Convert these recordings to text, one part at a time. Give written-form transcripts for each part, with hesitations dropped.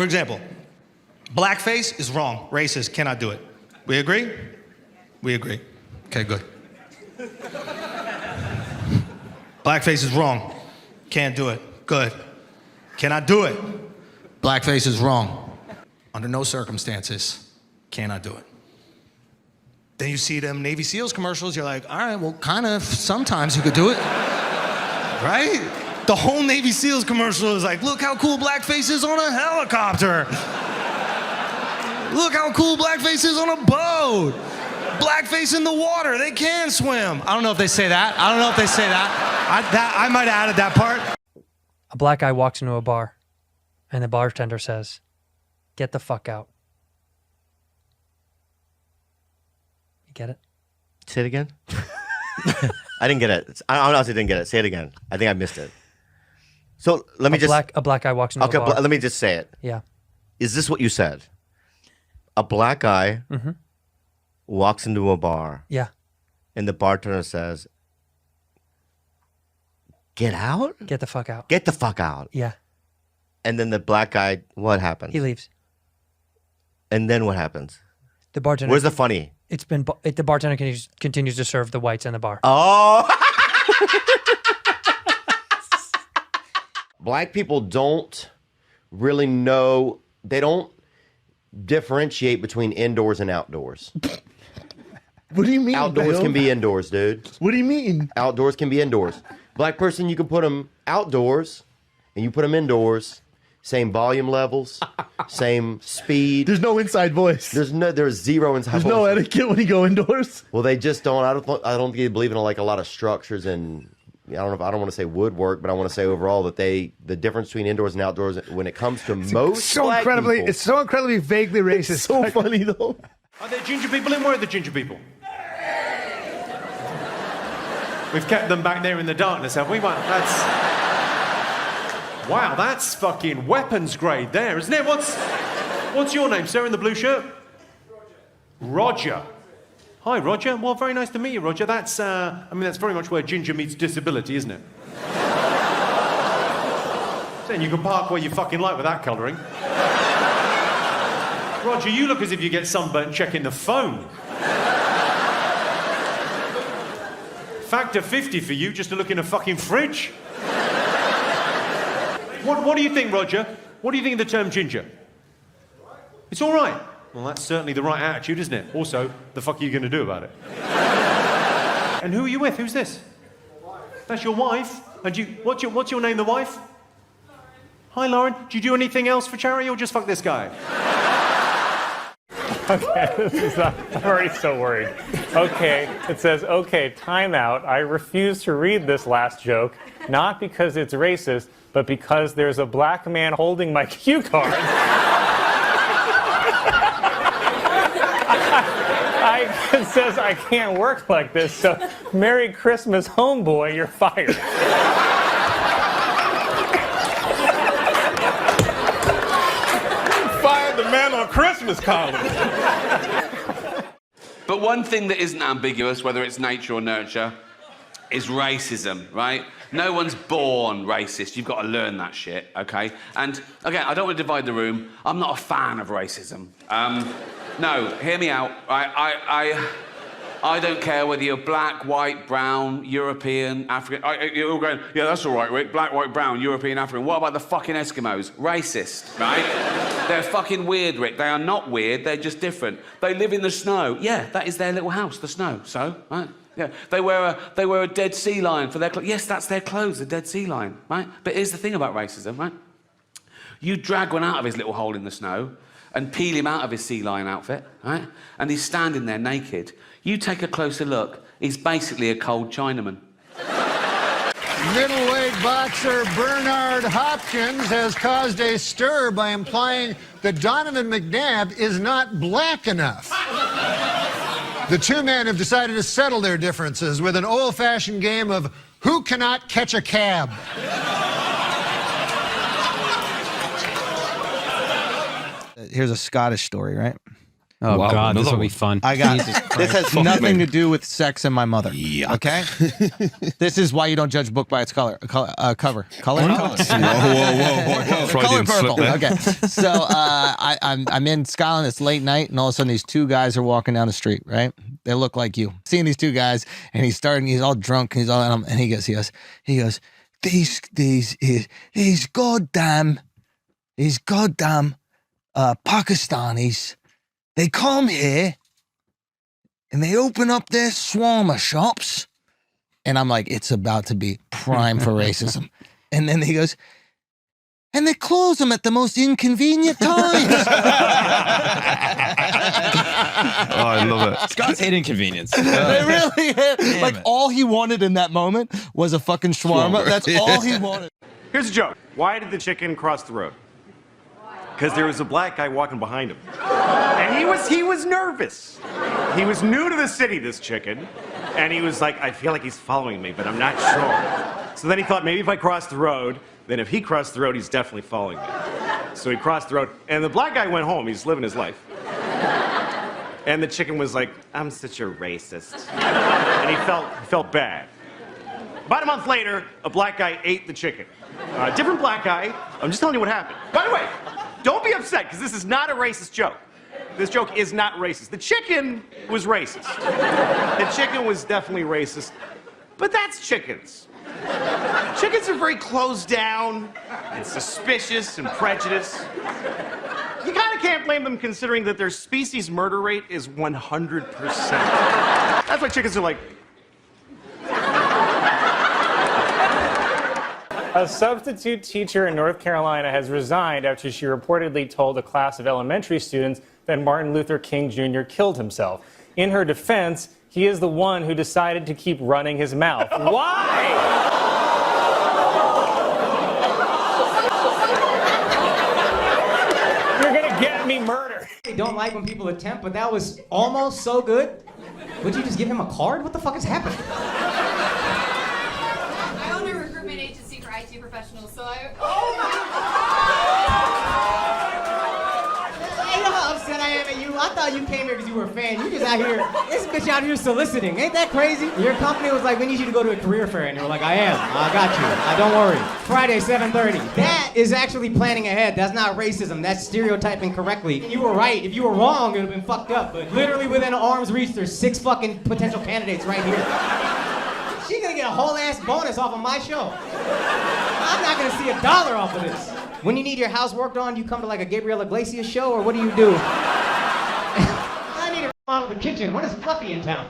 for example, blackface is wrong, racist, cannot do it. We agree? We agree. Okay, good. Blackface is wrong, can't do it. Good. Cannot do it. Blackface is wrong. Under no circumstances, cannot do it. Then you see them Navy SEALs commercials, you're like, all right, well, kind of, sometimes you could do it, right? The whole Navy SEALs commercial is like, look how cool blackface is on a helicopter. Look how cool blackface is on a boat. Blackface in the water, they can swim. I don't know if they say that. I don't know if they say that. I might have added that part. A black guy walks into a bar, and the bartender says, "Get the fuck out." You get it? Say it again. I didn't get it. I honestly didn't get it. Say it again. I think I missed it. So let me a black guy walks into a bar. Let me just say it. Yeah. Is this what you said? A black guy walks into a bar. Yeah. And the bartender says, "Get out? Get the fuck out." Get the fuck out." Yeah. And then the black guy, what happens? He leaves. And then what happens? The bartender. Where's the funny? The bartender continues to serve the whites in the bar. Oh. Black people don't really know. They don't differentiate between indoors and outdoors. What do you mean? Outdoors Bill? can be indoors, dude. What do you mean? Outdoors can be indoors. Black person, you can put them outdoors and you put them indoors. Same volume levels, same speed. There's no inside voice. There's zero inside voice. There's no etiquette when you go indoors. Well, they just don't. I don't think they believe in like a lot of structures and I don't want to say woodwork, but I want to say overall that the difference between indoors and outdoors when it comes to most black people, it's so incredibly vaguely racist. It's so funny though. Are there ginger people in? Where are the ginger people? We've kept them back there in the darkness, have we? Wow, that's fucking weapons grade there, isn't it? What's your name, sir, in the blue shirt? Roger. Hi, Roger. Well, very nice to meet you, Roger. That's very much where ginger meets disability, isn't it? Then you can park where you fucking like with that colouring. Roger, you look as if you get sunburnt checking the phone. Factor 50 for you just to look in a fucking fridge. What do you think, Roger? What do you think of the term ginger? It's all right. Well, that's certainly the right attitude, isn't it? Also, the fuck are you going to do about it? And who are you with? Who's this? That's your wife? And what's your name, the wife? Hi, Lauren. Do you do anything else for charity or just fuck this guy? Okay, I'm already so worried. Okay, it says, okay, timeout. I refuse to read this last joke, not because it's racist, but because there's a black man holding my cue card. It says I can't work like this, so Merry Christmas, homeboy, you're fired. Fired the man on Christmas calling. But one thing that isn't ambiguous, whether it's nature or nurture, is racism, right? No one's born racist. You've got to learn that shit, okay? And, again, I don't want to divide the room. I'm not a fan of racism. No, hear me out. I don't care whether you're black, white, brown, European, African. You're all going, yeah, that's all right, Rick. Black, white, brown, European, African. What about the fucking Eskimos? Racist, right? They're fucking weird, Rick. They are not weird. They're just different. They live in the snow. Yeah, that is their little house, the snow. So, right? Yeah, they wear a dead sea lion for their clothes. Yes, that's their clothes, a dead sea lion, right? But here's the thing about racism, right? You drag one out of his little hole in the snow and peel him out of his sea lion outfit, right? And he's standing there naked. You take a closer look, he's basically a cold Chinaman. Middleweight boxer Bernard Hopkins has caused a stir by implying that Donovan McNabb is not black enough. The two men have decided to settle their differences with an old-fashioned game of who cannot catch a cab. Here's a Scottish story, right? Oh Wow, God, this another will be one. fun. I got This has nothing to do with sex and my mother. Yuck. Okay. This is why you don't judge a book by its color. Cover. Color. Whoa. Color Freudian slip purple. there. Okay. So I'm in Scotland. It's late night, and all of a sudden these two guys are walking down the street. Right? They look like you. Seeing these two guys, and he's all drunk. And he goes, these goddamn Pakistanis. They come here and they open up their shawarma shops, and I'm like, it's about to be prime for racism. And then he goes, and they close them at the most inconvenient times. Oh, I love it. Scots hate inconvenience. They really hit. Like, all he wanted in that moment was a fucking shawarma. That's all he wanted. Here's a joke. Why did the chicken cross the road? Because there was a black guy walking behind him. And he was nervous. He was new to the city, this chicken. And he was like, I feel like he's following me, but I'm not sure. So then he thought, maybe if I cross the road, then if he crossed the road, he's definitely following me. So he crossed the road, and the black guy went home. He's living his life. And the chicken was like, I'm such a racist. And he felt bad. About a month later, a black guy ate the chicken. A different black guy. I'm just telling you what happened. By the way, don't be upset, because this is not a racist joke. This joke is not racist. The chicken was racist. The chicken was definitely racist. But that's chickens. Chickens are very closed down and suspicious and prejudiced. You kind of can't blame them, considering that their species murder rate is 100%. That's why chickens are like... A substitute teacher in North Carolina has resigned after she reportedly told a class of elementary students that Martin Luther King Jr. killed himself. In her defense, he is the one who decided to keep running his mouth. Why? You're gonna get me murdered. I don't like when people attempt, but that was almost so good. Would you just give him a card? What the fuck is happening? I own a recruitment agency for IT professionals, so I... Hey, you know how upset I am at you? I thought you came here because you were a fan. You just out here, this bitch out here soliciting. Ain't that crazy? Your company was like, we need you to go to a career fair. And you were like, I am. I got you. Don't worry. Friday, 7:30. That is actually planning ahead. That's not racism. That's stereotyping correctly. You were right. If you were wrong, it would have been fucked up. But literally within arm's reach, there's 6 fucking potential candidates right here. She's gonna get a whole ass bonus off of my show. I'm not gonna see $1 off of this. When you need your house worked on, you come to like a Gabriel Iglesias show, or what do you do? I need to remodel the kitchen. When is Fluffy in town?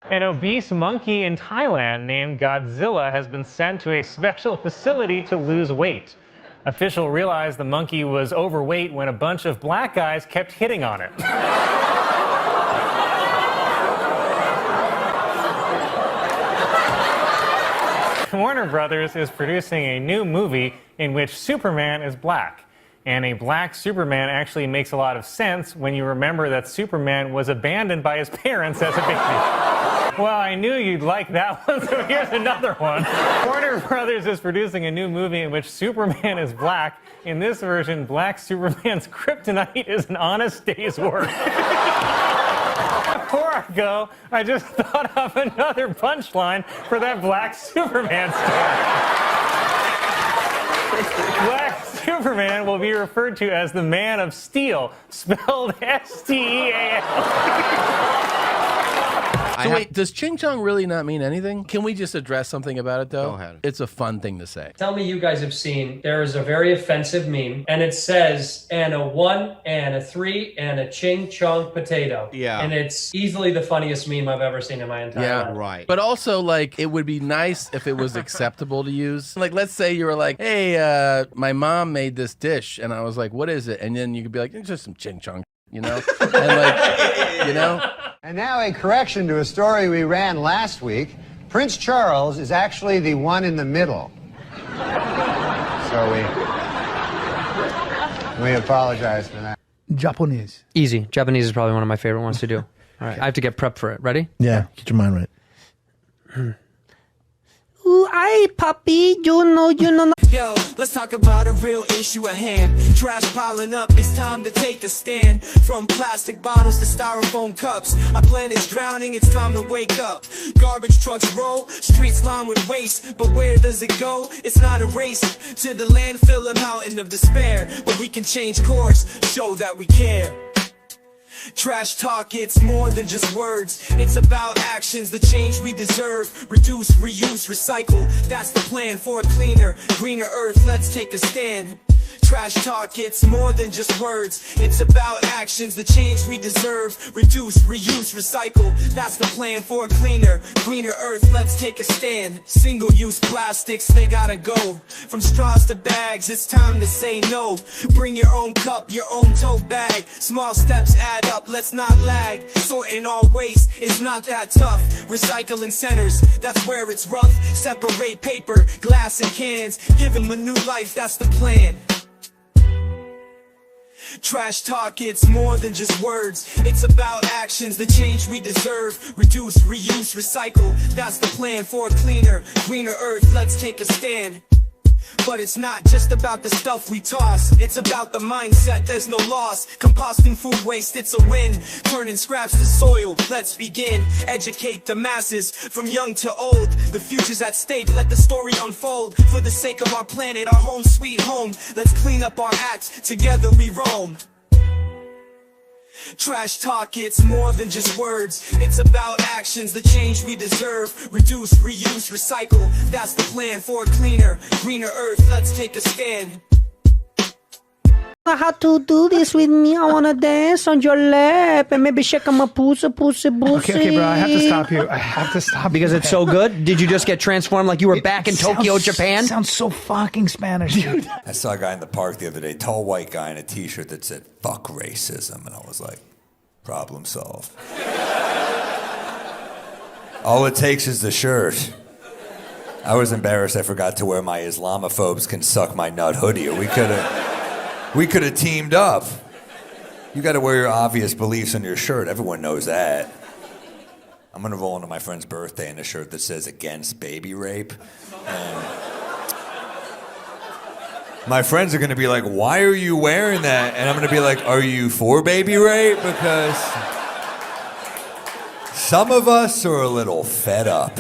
An obese monkey in Thailand named Godzilla has been sent to a special facility to lose weight. Officials realized the monkey was overweight when a bunch of black guys kept hitting on it. Warner Brothers is producing a new movie in which Superman is black. And a black Superman actually makes a lot of sense when you remember that Superman was abandoned by his parents as a baby. Well, I knew you'd like that one, so here's another one. Warner Brothers is producing a new movie in which Superman is black. In this version, black Superman's kryptonite is an honest day's work. Before I go, I just thought of another punchline for that black Superman story. Black Superman will be referred to as the Man of Steel, spelled S-T-E-A-L. So wait, does Ching Chong really not mean anything? Can we just address something about it, though? Go ahead. It's a fun thing to say. Tell me you guys have seen, there is a very offensive meme, and it says, and a 1, and a 3, and a Ching Chong potato. Yeah. And it's easily the funniest meme I've ever seen in my entire life. Right. But also, like, it would be nice if it was acceptable to use. Like, let's say you were like, hey, my mom made this dish, and I was like, what is it? And then you could be like, it's just some Ching Chong, you know? And like, you know? And now a correction to a story we ran last week. Prince Charles is actually the one in the middle. So We apologize for that. Japanese. Easy. Japanese is probably one of my favorite ones to do. All right, I have to get prepped for it. Ready? Yeah, get your mind right. Ooh, I puppy, you know. Yo, let's talk about a real issue at hand. Trash piling up, it's time to take a stand. From plastic bottles to styrofoam cups, our planet's drowning, it's time to wake up. Garbage trucks roll, streets lined with waste, but where does it go? It's not a race to the landfill, a mountain of despair, but we can change course, show that we care. Trash talk, it's more than just words. It's about actions, the change we deserve. Reduce, reuse, recycle. That's the plan for a cleaner, greener earth. Let's take a stand. Trash talk, it's more than just words. It's about actions, the change we deserve. Reduce, reuse, recycle. That's the plan for a cleaner, greener earth. Let's take a stand. Single-use plastics, they gotta go. From straws to bags, it's time to say no. Bring your own cup, your own tote bag. Small steps add up, let's not lag. Sorting all waste is not that tough. Recycling centers, that's where it's rough. Separate paper, glass, and cans. Give them a new life, that's the plan. Trash talk, it's more than just words. It's about actions, the change we deserve. Reduce, reuse, recycle. That's the plan for a cleaner, greener earth. Let's take a stand. But it's not just about the stuff we toss. It's about the mindset, there's no loss. Composting food waste, it's a win. Turning scraps to soil, let's begin. Educate the masses, from young to old. The future's at stake, let the story unfold. For the sake of our planet, our home sweet home. Let's clean up our act, together we roam. Trash talk, it's more than just words. It's about actions, the change we deserve. Reduce, reuse, recycle. That's the plan for a cleaner, greener earth. Let's take a stand. How to do this with me? I wanna dance on your lap and maybe shake my pussy. Okay, bro, I have to stop you. I have to stop because it's so good. Did you just get transformed like you were back in Tokyo, Japan? Sounds so fucking Spanish, dude. I saw a guy in the park the other day, tall white guy in a t-shirt that said, "Fuck racism," and I was like, problem solved. All it takes is the shirt. I was embarrassed I forgot to wear my Islamophobes can suck my nut hoodie, or we could have teamed up. You gotta wear your obvious beliefs on your shirt, everyone knows that. I'm gonna roll into my friend's birthday in a shirt that says against baby rape. And my friends are gonna be like, why are you wearing that? And I'm gonna be like, are you for baby rape? Because some of us are a little fed up.